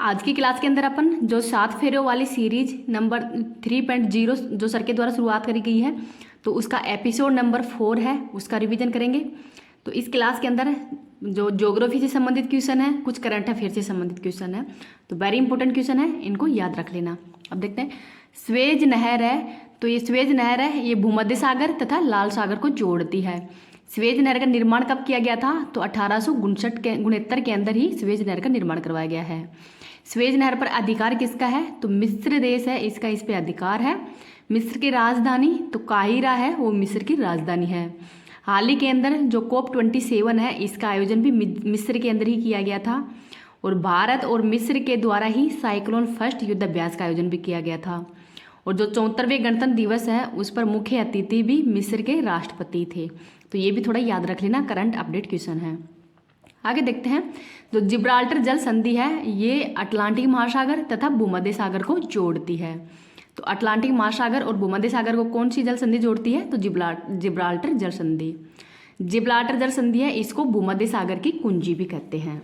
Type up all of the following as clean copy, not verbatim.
आज की क्लास के अंदर अपन जो 7 फेरों वाली सीरीज नंबर 3.0 जो सर के द्वारा शुरुआत करी गई है, तो उसका एपिसोड नंबर 4 है, उसका रिवीजन करेंगे। तो इस क्लास के अंदर जो ज्योग्राफी से संबंधित क्वेश्चन है, कुछ करंट अफेयर से संबंधित क्वेश्चन है, तो वेरी इंपॉर्टेंट क्वेश्चन है, इनको याद रख लेना। अब देखते हैं, स्वेज नहर है, तो ये स्वेज नहर है, ये भूमध्य सागर तथा लाल सागर को जोड़ती है। स्वेज नहर का निर्माण कब किया गया था? तो 1869 के अंदर ही स्वेज नहर का निर्माण करवाया गया है। स्वेज नहर पर अधिकार किसका है? तो मिस्र देश है, इसका इस पे अधिकार है। मिस्र की राजधानी तो काहिरा है, वो मिस्र की राजधानी है। हाल ही के अंदर जो COP27 है, इसका आयोजन भी मिस्र के अंदर ही किया गया था। और भारत और मिस्र के द्वारा ही साइक्लोन फर्स्ट युद्ध अभ्यास का आयोजन भी किया गया था। और जो 74वें गणतंत्र दिवस है, उस पर मुख्य अतिथि भी मिस्र के राष्ट्रपति थे। तो ये भी थोड़ा याद रख लेना, करंट अपडेट क्वेश्चन है। आगे देखते हैं, जो जिब्राल्टर जल संधि है, ये अटलांटिक महासागर तथा भूमध्य सागर को जोड़ती है। तो अटलांटिक महासागर और भूमध्य सागर को कौन सी जल संधि जोड़ती है? तो जिब्राल्टर जल संधि। जिब्राल्टर जल संधि है, इसको भूमध्य सागर की कुंजी भी कहते हैं।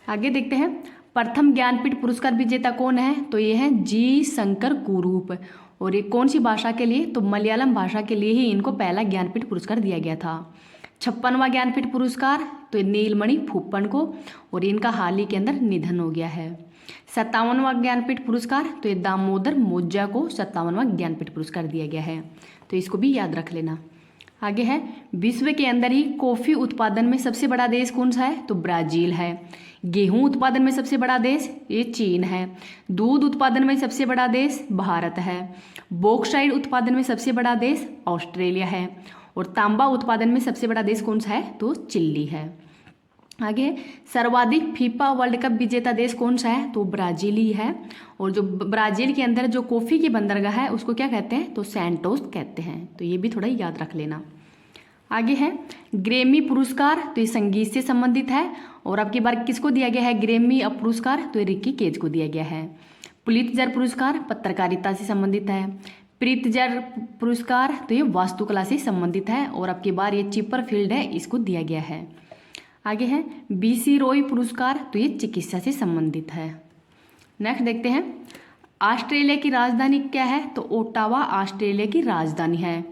आगे देखते हैं, प्रथम ज्ञानपीठ पुरस्कार विजेता कौन है? तो ये है जी शंकर कुरूप। और ये कौन सी भाषा के लिए? तो मलयालम भाषा के लिए ही इनको पहला ज्ञानपीठ पुरस्कार दिया गया था। 56वां ज्ञानपीठ पुरस्कार तो नीलमणि फूप्पन को, और इनका हाल ही के अंदर निधन हो गया है। 57वां ज्ञानपीठ पुरस्कार तो ये दामोदर मोजा को 57वां ज्ञानपीठ पुरस्कार दिया गया है। तो इसको भी याद रख लेना। आगे है, विश्व के अंदर ही कॉफ़ी उत्पादन में सबसे बड़ा देश कौन सा है? तो ब्राज़ील है। गेहूं उत्पादन में सबसे बड़ा देश ये चीन है। दूध उत्पादन में सबसे बड़ा देश भारत है। बॉक्साइट उत्पादन में सबसे बड़ा देश ऑस्ट्रेलिया है। और तांबा उत्पादन में सबसे बड़ा देश कौन सा है? तो चिली है। आगे, सर्वाधिक फीफा वर्ल्ड कप विजेता देश कौन सा है? तो ब्राज़ील ही है। और जो ब्राज़ील के अंदर जो कॉफ़ी की बंदरगाह है, उसको क्या कहते हैं? तो सैंटोस कहते हैं। तो ये भी थोड़ा याद रख लेना। आगे है, ग्रैमी पुरस्कार, तो ये संगीत से संबंधित है। और अब की बार किसको दिया गया है ग्रैमी पुरस्कार? तो ये रिकी केज को दिया गया है। पुलित्जर पुरस्कार पत्रकारिता से संबंधित है। प्रित्जर पुरस्कार तो ये वास्तुकला से संबंधित है। और अब की बार ये चिपरफील्ड है, इसको दिया गया है। आगे है, BC रॉय पुरस्कार, तो ये चिकित्सा से संबंधित है। नेक्स्ट देखते हैं, ऑस्ट्रेलिया की राजधानी क्या है? तो ओटावा ऑस्ट्रेलिया की राजधानी है।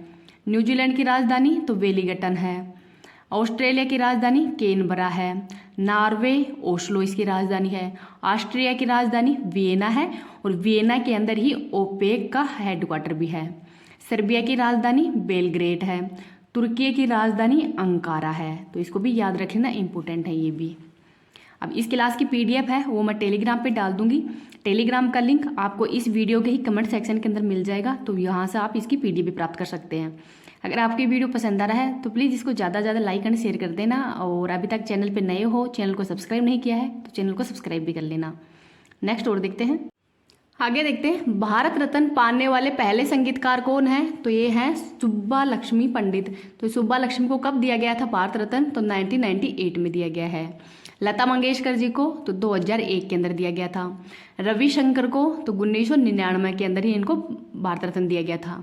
न्यूजीलैंड की राजधानी तो वेलिंगटन है। ऑस्ट्रेलिया की राजधानी कैनबरा है। नॉर्वे ओस्लो इसकी राजधानी है। ऑस्ट्रिया की राजधानी वियना है, और वियना के अंदर ही ओपेक का हेडक्वार्टर भी है। सर्बिया की राजधानी बेलग्रेड है। तुर्की की राजधानी अंकारा है। तो इसको भी याद रख लेना, इंपॉर्टेंट है ये भी। अब इस क्लास की PDF है, वो मैं टेलीग्राम पे डाल दूंगी। टेलीग्राम का लिंक आपको इस वीडियो के ही कमेंट सेक्शन के अंदर मिल जाएगा, तो यहाँ से आप इसकी PDF भी प्राप्त कर सकते हैं। अगर आपकी वीडियो पसंद आ रहा है तो प्लीज़ इसको ज़्यादा से ज़्यादा लाइक एंड शेयर कर देना। और अभी तक चैनल पे नए हो, चैनल को सब्सक्राइब नहीं किया है, तो चैनल को सब्सक्राइब भी कर लेना। नेक्स्ट और देखते हैं, आगे देखते हैं, भारत रत्न पाने वाले पहले संगीतकार कौन है? तो ये हैं सुब्बा लक्ष्मी पंडित। तो सुब्बा लक्ष्मी को कब दिया गया था भारत रत्न? तो 1998 में दिया गया है। लता मंगेशकर जी को तो 2001 के अंदर दिया गया था। रविशंकर को तो 1999 के अंदर ही इनको भारत रत्न दिया गया था,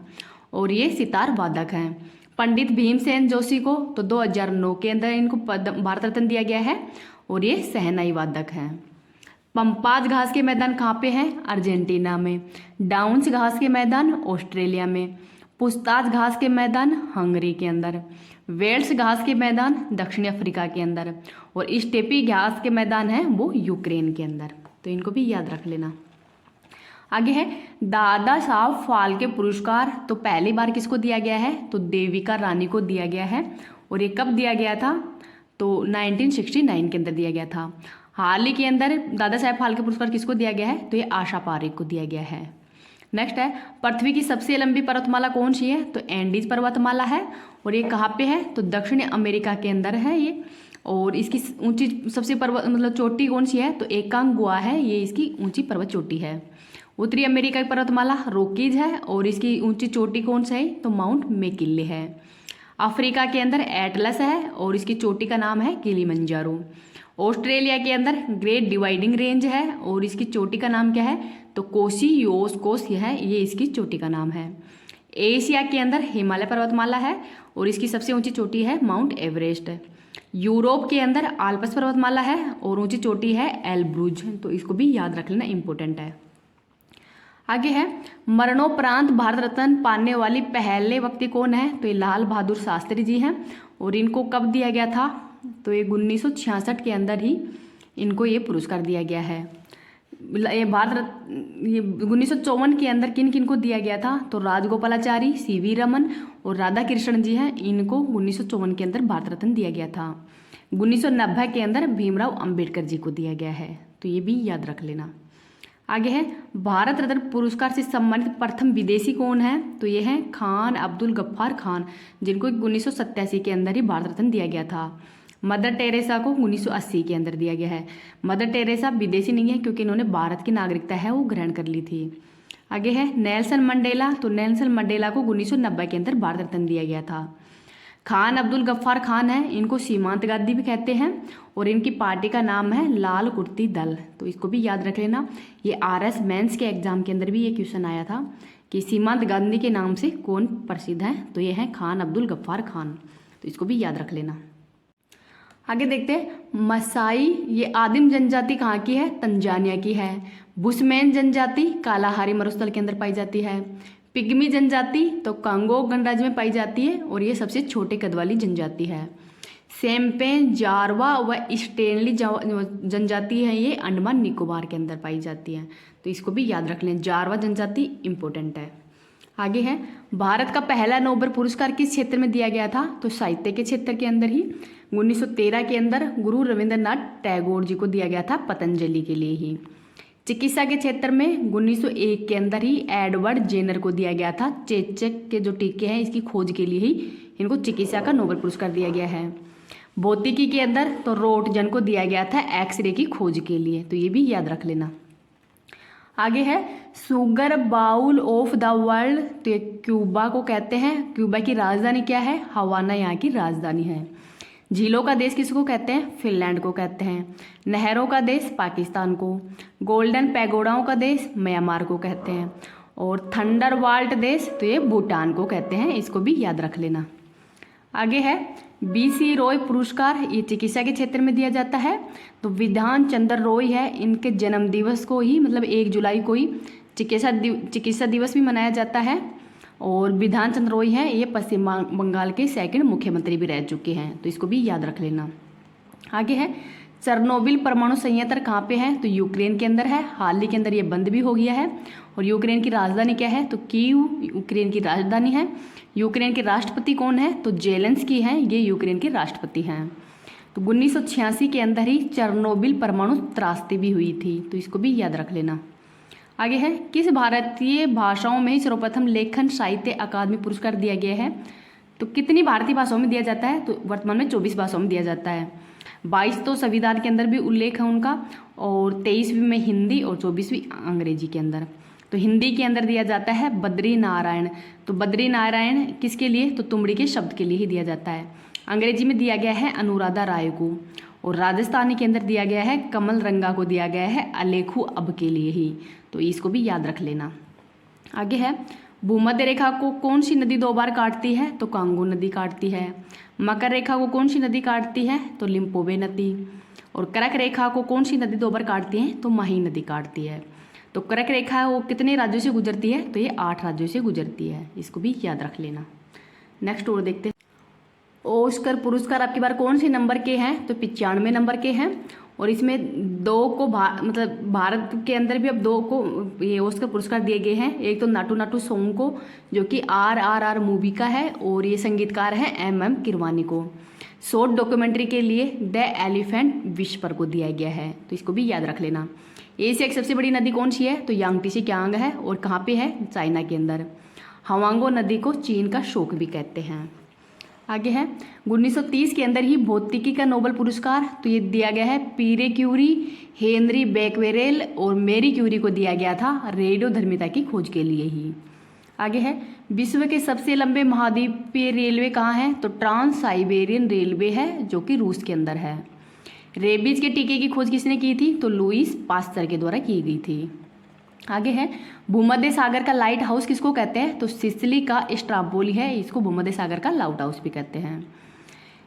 और ये सितार वादक हैं। पंडित भीमसेन जोशी को तो 2009 के अंदर इनको भारत रत्न दिया गया है, और ये शहनाई वादक हैं। पंपाज घास के मैदान कहाँ पे हैं? अर्जेंटीना में। डाउन्स घास के मैदान ऑस्ट्रेलिया में। पुस्ताज घास के मैदान हंगरी के अंदर। वेल्स घास के मैदान दक्षिण अफ्रीका के अंदर। और स्टेपी घास के मैदान हैं वो यूक्रेन के अंदर। तो इनको भी याद रख लेना। आगे है, दादा साहब फाल्के पुरस्कार, तो पहली बार किसको दिया गया है? तो देविका रानी को दिया गया है। और ये कब दिया गया था? तो 1969 के अंदर दिया गया था। हाल ही के अंदर दादा साहब फाल्के पुरस्कार किसको दिया गया है? तो ये आशा पारेख को दिया गया है। नेक्स्ट है, पृथ्वी की सबसे लंबी पर्वतमाला कौन सी है? तो एंडीज पर्वतमाला है। और ये कहाँ पे है? तो दक्षिण अमेरिका के अंदर है ये। और इसकी ऊंची सबसे चोटी कौन सी है? तो एकांगुआ है, ये इसकी ऊंची पर्वत चोटी है। उत्तरी अमेरिका की पर्वतमाला रॉकीज है, और इसकी ऊंची चोटी कौन सा है? तो माउंट मैकिन्ले है। अफ्रीका के अंदर एटलस है, और इसकी चोटी का नाम है किलिमंजारो। ऑस्ट्रेलिया के अंदर ग्रेट डिवाइडिंग रेंज है, और इसकी चोटी का नाम क्या है? तो कोसियोस्कोस है, ये इसकी चोटी का नाम है। एशिया के अंदर हिमालय पर्वतमाला है, और इसकी सबसे ऊंची चोटी है माउंट एवरेस्ट। यूरोप के अंदर आल्प्स पर्वतमाला है और ऊंची चोटी है एल्ब्रूज, तो इसको भी याद रख लेना, इंपॉर्टेंट है। आगे है मरणोपरांत भारत रत्न पाने वाली पहले व्यक्ति कौन है, तो ये लाल बहादुर शास्त्री जी हैं। और इनको कब दिया गया था, तो ये 1966 के अंदर ही इनको ये पुरस्कार दिया गया है। ये ये 1954 के अंदर किन किन को दिया गया था, तो राजगोपालाचारी, सीवी रमन और राधा कृष्णन जी हैं, इनको 1954 के अंदर भारत रत्न दिया गया था। 1990 के अंदर भीमराव अंबेडकर जी को दिया गया है, तो ये भी याद रख लेना। आगे है भारत रत्न पुरस्कार से सम्मानित प्रथम विदेशी कौन है, तो ये है खान अब्दुल गफ्फार खान, जिनको 1987 के अंदर ही भारत रत्न दिया गया था। मदर टेरेसा को 1980 के अंदर दिया गया है। मदर टेरेसा विदेशी नहीं है क्योंकि इन्होंने भारत की नागरिकता है वो ग्रहण कर ली थी। आगे है नेल्सन मंडेला, तो नेल्सन मंडेला को 1990 के अंदर भारत रत्न दिया गया था। खान अब्दुल गफ्फार खान है, इनको सीमांत गांधी भी कहते हैं और इनकी पार्टी का नाम है लाल कुर्ती दल, तो इसको भी याद रख लेना। ये RS मेंस के एग्जाम के अंदर भी ये क्वेश्चन आया था कि सीमांत गांधी के नाम से कौन प्रसिद्ध है, तो ये है खान अब्दुल गफ्फार खान, तो इसको भी याद रख लेना। आगे देखते हैं मसाई, ये आदिम जनजाति कहाँ की है, तंजानिया की है। बुशमैन जनजाति कालाहारी मरुस्थल के अंदर पाई जाती है। पिग्मी जनजाति तो कांगो गणराज्य में पाई जाती है और ये सबसे छोटे कद वाली जनजाति है। सेम्पेन, जारवा व स्टेनली जनजाति है, ये अंडमान निकोबार के अंदर पाई जाती है, तो इसको भी याद रख लें, जारवा जनजाति इंपॉर्टेंट है। आगे है भारत का पहला नोबेल पुरस्कार किस क्षेत्र में दिया गया था, तो साहित्य के क्षेत्र के अंदर ही 1913 के अंदर गुरु रविंद्रनाथ टैगोर जी को दिया गया था, पतंजलि के लिए ही। चिकित्सा के क्षेत्र में 1901 के अंदर ही एडवर्ड जेनर को दिया गया था, चेचक के जो टीके हैं इसकी खोज के लिए ही इनको चिकित्सा का नोबेल पुरस्कार दिया गया है। भौतिकी के अंदर तो रोटजन को दिया गया था एक्सरे की खोज के लिए, तो ये भी याद रख लेना। आगे है sugar bowl of the world, तो ये क्यूबा को कहते हैं। क्यूबा की राजधानी क्या है, हवाना यहाँ की राजधानी है। झीलों का देश किसको कहते हैं, फिनलैंड को कहते हैं। नहरों का देश पाकिस्तान को। गोल्डन पैगोडाओं का देश म्यांमार को कहते हैं। और थंडर वाल्ट देश तो ये भूटान को कहते हैं, इसको भी याद रख लेना। आगे है BC रॉय पुरस्कार, ये चिकित्सा के क्षेत्र में दिया जाता है। तो विधान चंद्र रॉय है, इनके जन्म दिवस को ही मतलब 1 जुलाई को ही चिकित्सा दिवस भी मनाया जाता है। और विधान चंद्र रॉय हैं, ये पश्चिम बंगाल के 2nd मुख्यमंत्री भी रह चुके हैं, तो इसको भी याद रख लेना। आगे है चेरनोबिल परमाणु संयंत्र कहाँ पे है, तो यूक्रेन के अंदर है। हाल ही के अंदर ये बंद भी हो गया है। और यूक्रेन की राजधानी क्या है, तो कीव यूक्रेन की राजधानी है। यूक्रेन के राष्ट्रपति कौन है, तो जेलेंस्की हैं, ये यूक्रेन के राष्ट्रपति हैं। तो 1986 के अंदर ही चेरनोबिल परमाणु त्रासदी भी हुई थी, तो इसको भी याद रख लेना। आगे है किस भारतीय भाषाओं में सर्वप्रथम लेखन साहित्य अकादमी पुरस्कार दिया गया है, तो कितनी भारतीय भाषाओं में दिया जाता है, तो वर्तमान में 24 भाषाओं में दिया जाता है। 22 तो संविधान के अंदर भी उल्लेख है उनका, और 23वीं में हिंदी और 24वीं अंग्रेजी के अंदर। तो हिंदी के अंदर दिया जाता है बद्री नारायण, तो बद्री नारायण किसके लिए, तो तुमड़ी के शब्द के लिए ही दिया जाता है। अंग्रेजी में दिया गया है अनुराधा राय को। और राजस्थानी के अंदर दिया गया है कमल रंगा को दिया गया है अलेखू अब के लिए ही, तो इसको भी याद रख लेना। आगे है भूमध्य रेखा को कौन सी नदी 2 बार काटती है, तो कांगो नदी काटती है। मकर रेखा को कौन सी नदी काटती है, तो लिम्पोवे नदी। और कर्क रेखा को कौन सी नदी 2 बार काटती है, तो माही नदी काटती है। तो कर्क रेखा वो कितने राज्यों से गुजरती है, तो ये 8 राज्यों से गुजरती है, इसको भी याद रख लेना। नेक्स्ट और देखते हैं ऑस्कर पुरस्कार आपकी बार कौन से नंबर के हैं, तो 95 नंबर के हैं। और इसमें 2 को मतलब भारत के अंदर भी अब 2 को ये ऑस्कर पुरस्कार दिए गए हैं। एक तो नाटू नाटू सॉन्ग को, जो कि RRR मूवी का है, और ये संगीतकार हैं MM किरवानी को। शॉर्ट डॉक्यूमेंट्री के लिए द एलिफेंट विस्पर को दिया गया है, तो इसको भी याद रख लेना। एशिया की सबसे बड़ी नदी कौन सी है, तो यांगटीसी क्यांग है, और कहाँ पे है, चाइना के अंदर। हवांगो नदी को चीन का शोक भी कहते हैं। आगे है 1930 के अंदर ही भौतिकी का नोबेल पुरस्कार, तो ये दिया गया है पीरे क्यूरी, हेनरी बेकवेरेल और मेरी क्यूरी को दिया गया था रेडियोधर्मिता की खोज के लिए ही। आगे है विश्व के सबसे लंबे महाद्वीपीय रेलवे कहाँ है, तो ट्रांस साइबेरियन रेलवे है, जो कि रूस के अंदर है। रेबीज के टीके की खोज किसने की थी, तो लुईस पास्चर के द्वारा की गई थी। आगे है भूमध्य सागर का लाइट हाउस किसको कहते हैं, तो सिसिली का स्ट्राबोली है, इसको भूमध्य सागर का लाइट हाउस भी कहते हैं।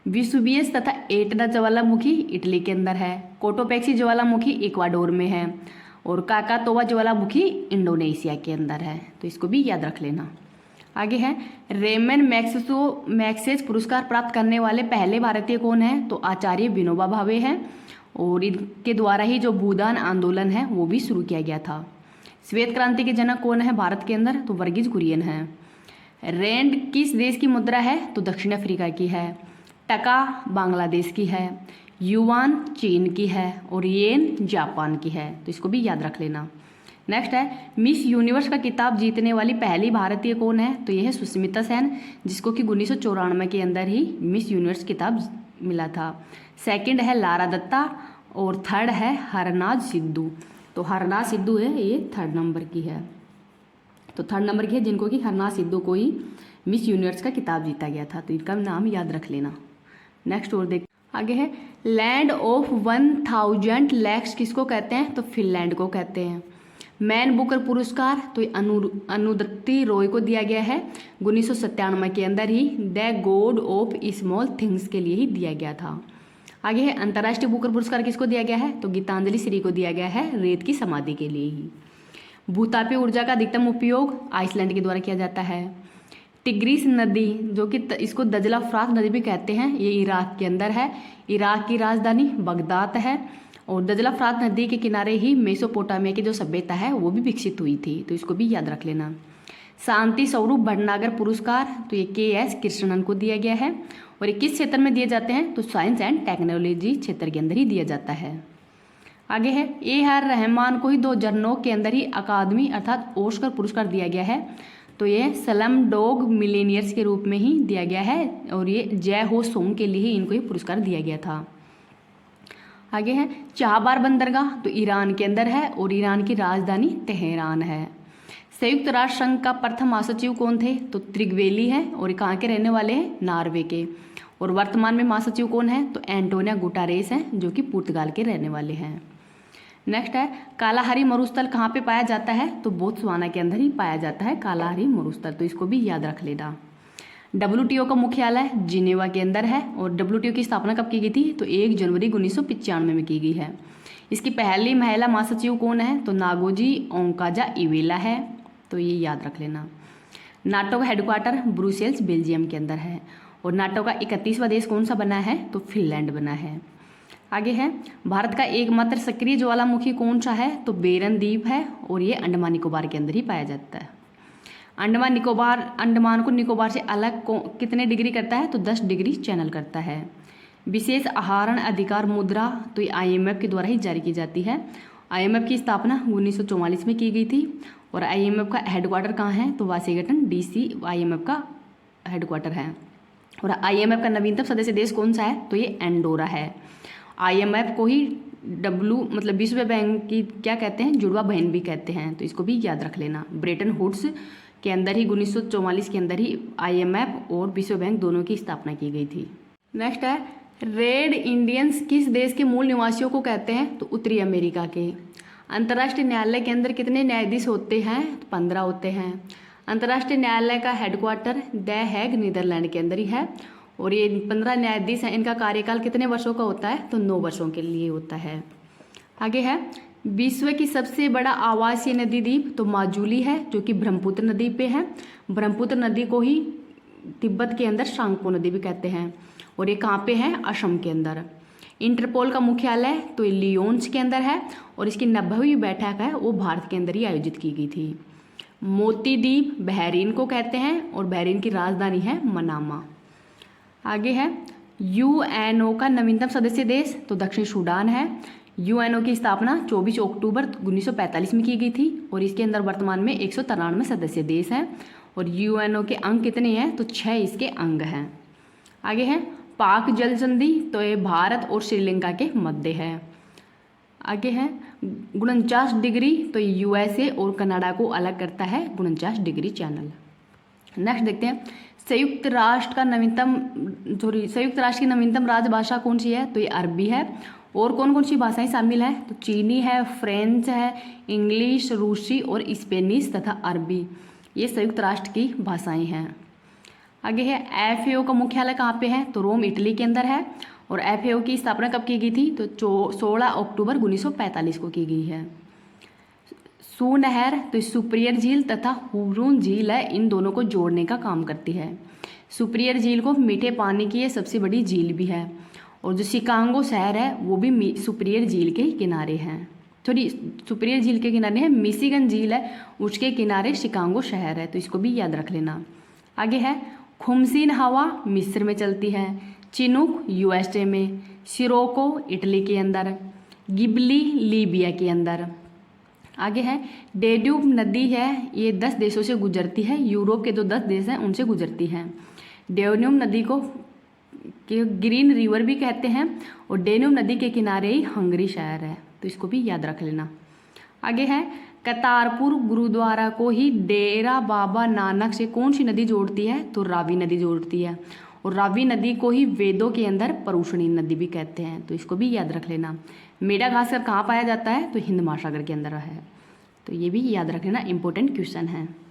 विसुवियस तथा एटना ज्वालामुखी इटली के अंदर है। कोटोपैक्सी ज्वालामुखी इक्वाडोर में है और काकातोवा ज्वालामुखी इंडोनेशिया के अंदर है, तो इसको भी याद रख लेना। आगे है रेमन मैग्सेसे पुरस्कार प्राप्त करने वाले पहले भारतीय कौन है, तो आचार्य विनोबा भावे हैं और इनके द्वारा ही जो भूदान आंदोलन है वो भी शुरू किया गया था। श्वेत क्रांति के जनक कौन है भारत के अंदर, तो वर्गीज कुरियन है। रैंड किस देश की मुद्रा है, तो दक्षिण अफ्रीका की है। टका बांग्लादेश की है। युआन चीन की है और येन जापान की है, तो इसको भी याद रख लेना। नेक्स्ट है मिस यूनिवर्स का किताब जीतने वाली पहली भारतीय कौन है, तो यह है सुष्मिता सेन, जिसको कि 1994 के अंदर ही मिस यूनिवर्स किताब मिला था। सेकंड है लारा दत्ता और थर्ड है हरनाज सिद्धू। तो हरनाज सिद्धू है, ये थर्ड नंबर की है, तो थर्ड नंबर की है जिनको कि हरनाज सिद्धू को ही मिस यूनिवर्स का किताब जीता गया था, तो इनका नाम याद रख लेना। नेक्स्ट और देख आगे है लैंड ऑफ 1000 लेक्स किसको कहते हैं, तो फिनलैंड को कहते हैं। मैन बुकर पुरस्कार तो अनुदत्ती रॉय को दिया गया है 1997 के अंदर ही the god of small things के लिए ही दिया गया था। आगे है अंतर्राष्ट्रीय बुकर पुरस्कार किसको दिया गया है, तो गीतांजलि श्री को दिया गया है रेत की समाधि के लिए ही। भूतापीय ऊर्जा का अधिकतम उपयोग आइसलैंड के द्वारा किया जाता है। टिग्रिस नदी जो कि इसको दजला फ्रात नदी भी कहते हैं, ये इराक के अंदर है। इराक की राजधानी बगदाद है और दजला फ्रात नदी के किनारे ही मेसोपोटामिया की जो सभ्यता है वो भी विकसित हुई थी, तो इसको भी याद रख लेना। शांति स्वरूप भटनागर पुरस्कार तो ये KS कृष्णन को दिया गया है और ये किस क्षेत्र में दिए जाते हैं, तो साइंस एंड टेक्नोलॉजी क्षेत्र के अंदर ही दिया जाता है। आगे है AR रहमान को ही 2009 के अंदर ही अकादमी अर्थात ऑस्कर पुरस्कार दिया गया है, तो ये स्लम डॉग मिलेनियर्स के रूप में ही दिया गया है और ये जय हो सॉन्ग के लिए ही इनको ये पुरस्कार दिया गया था। आगे है चाहबार बंदरगाह तो ईरान के अंदर है और ईरान की राजधानी तेहरान है। संयुक्त राष्ट्र संघ का प्रथम महासचिव कौन थे, तो त्रिगवेली है और कहाँ के रहने वाले हैं, नॉर्वे के। और वर्तमान में महासचिव कौन है, तो एंटोनिया गुटारेस हैं जो कि पुर्तगाल के रहने वाले हैं। नेक्स्ट है कालाहारी मरुस्थल कहाँ पे पाया जाता है, तो बोत्सवाना के अंदर ही पाया जाता है कालाहारी मरुस्थल, तो इसको भी याद रख लेना। WTO का मुख्यालय जिनेवा के अंदर है और WTO की स्थापना कब की गई थी, तो 1 जनवरी 1995 में की गई है। इसकी पहली महिला महासचिव कौन है, तो नागोजी ओंकाजा इवेला है, तो ये याद रख लेना। नाटो का हेडक्वार्टर ब्रुसेल्स बेल्जियम के अंदर है और नाटो का 31वां देश कौन सा बना है, तो फिनलैंड बना है। आगे है भारत का एकमात्र सक्रिय ज्वालामुखी कौन सा है, तो बेरन द्वीप है और ये अंडमान निकोबार के अंदर ही पाया जाता है। अंडमान को निकोबार से अलग कितने डिग्री करता है, तो 10 डिग्री चैनल करता है। विशेष आहरण अधिकार मुद्रा तो ये IMF के द्वारा ही जारी की जाती है। IMF की स्थापना 1944 में की गई थी और IMF का हेडक्वार्टर कहाँ है, तो वाशिंगटन DC IMF का हेडक्वार्टर है। और IMF का नवीनतम सदस्य देश कौन सा है, तो ये एंडोरा है। IMF को ही मतलब विश्व बैंक की क्या कहते हैं, जुड़वा बहन भी कहते हैं, तो इसको भी याद रख लेना। ब्रेटन वुड्स के अंदर ही 1944 के अंदर ही IMF और विश्व बैंक दोनों की स्थापना की गई थी। नेक्स्ट है रेड इंडियंस किस देश के मूल निवासियों को कहते हैं, तो उत्तरी अमेरिका के। अंतर्राष्ट्रीय न्यायालय के अंदर कितने न्यायाधीश होते हैं, तो 15 होते हैं। अंतर्राष्ट्रीय न्यायालय का हेडक्वार्टर द हैग नीदरलैंड के अंदर ही है और ये 15 न्यायाधीश हैं। इनका कार्यकाल कितने वर्षों का होता है, तो 9 वर्षों के लिए होता है। आगे है विश्व की सबसे बड़ा आवासीय नदी द्वीप तो माजुली है जो कि ब्रह्मपुत्र नदी पे है। ब्रह्मपुत्र नदी को ही तिब्बत के अंदर सांगपो नदी भी कहते हैं और ये कहाँ पे है, असम के अंदर। इंटरपोल का मुख्यालय तो लियोन्स के अंदर है और इसकी 90वीं बैठक है वो भारत के अंदर ही आयोजित की गई थी। मोती द्वीप बहरीन को कहते हैं और बहरीन की राजधानी है मनामा। आगे है UNO का नवीनतम सदस्य देश तो दक्षिण सूडान है। UNO की स्थापना 24 अक्टूबर 1945 में की गई थी और इसके अंदर वर्तमान में 193 सदस्य देश हैं और UNO के अंग कितने हैं, तो 6 इसके अंग हैं। आगे है पाक जल संधि तो ये भारत और श्रीलंका के मध्य है। आगे है 49 डिग्री तो USA और कनाडा को अलग करता है 49 डिग्री चैनल। नेक्स्ट देखते हैं संयुक्त राष्ट्र की नवीनतम राजभाषा कौन सी है, तो ये अरबी है। और कौन कौन सी भाषाएं शामिल हैं, तो चीनी है, फ्रेंच है, इंग्लिश, रूसी और स्पेनिश तथा अरबी, ये संयुक्त राष्ट्र की भाषाएं हैं। आगे है FAO का मुख्यालय कहाँ पे है, तो रोम इटली के अंदर है। और FAO की स्थापना कब की गई थी, तो 16 अक्टूबर 1945 को की गई है। सू नहर तो सुपीरियर झील तथा हुरून झील है, इन दोनों को जोड़ने का काम करती है। सुपीरियर झील को मीठे पानी की ये सबसे बड़ी झील भी है। और जो शिकागो शहर है वो भी सुपीरियर झील के किनारे हैं। सॉरी, सुपीरियर झील के किनारे है, मिशिगन झील है उसके किनारे शिकागो शहर है, तो इसको भी याद रख लेना। आगे है खुमसिन हवा मिस्र में चलती है, चिनूक USA में, सिरोको इटली के अंदर, गिबली लीबिया के अंदर। आगे है डेन्यूब नदी है, ये 10 देशों से गुजरती है, यूरोप के जो 10 देश हैं उनसे गुजरती है। डेन्यूब नदी को ग्रीन रिवर भी कहते हैं और डेन्यूब नदी के किनारे ही हंगरी शहर है, तो इसको भी याद रख लेना। आगे है करतारपुर गुरुद्वारा को ही डेरा बाबा नानक से कौन सी नदी जोड़ती है, तो रावी नदी जोड़ती है। और रावी नदी को ही वेदों के अंदर परुषणी नदी भी कहते हैं, तो इसको भी याद रख लेना। मेडागास्कर कहाँ पाया जाता है, तो हिंद महासागर के अंदर है, तो ये भी याद रख लेना, इंपॉर्टेंट क्वेश्चन है।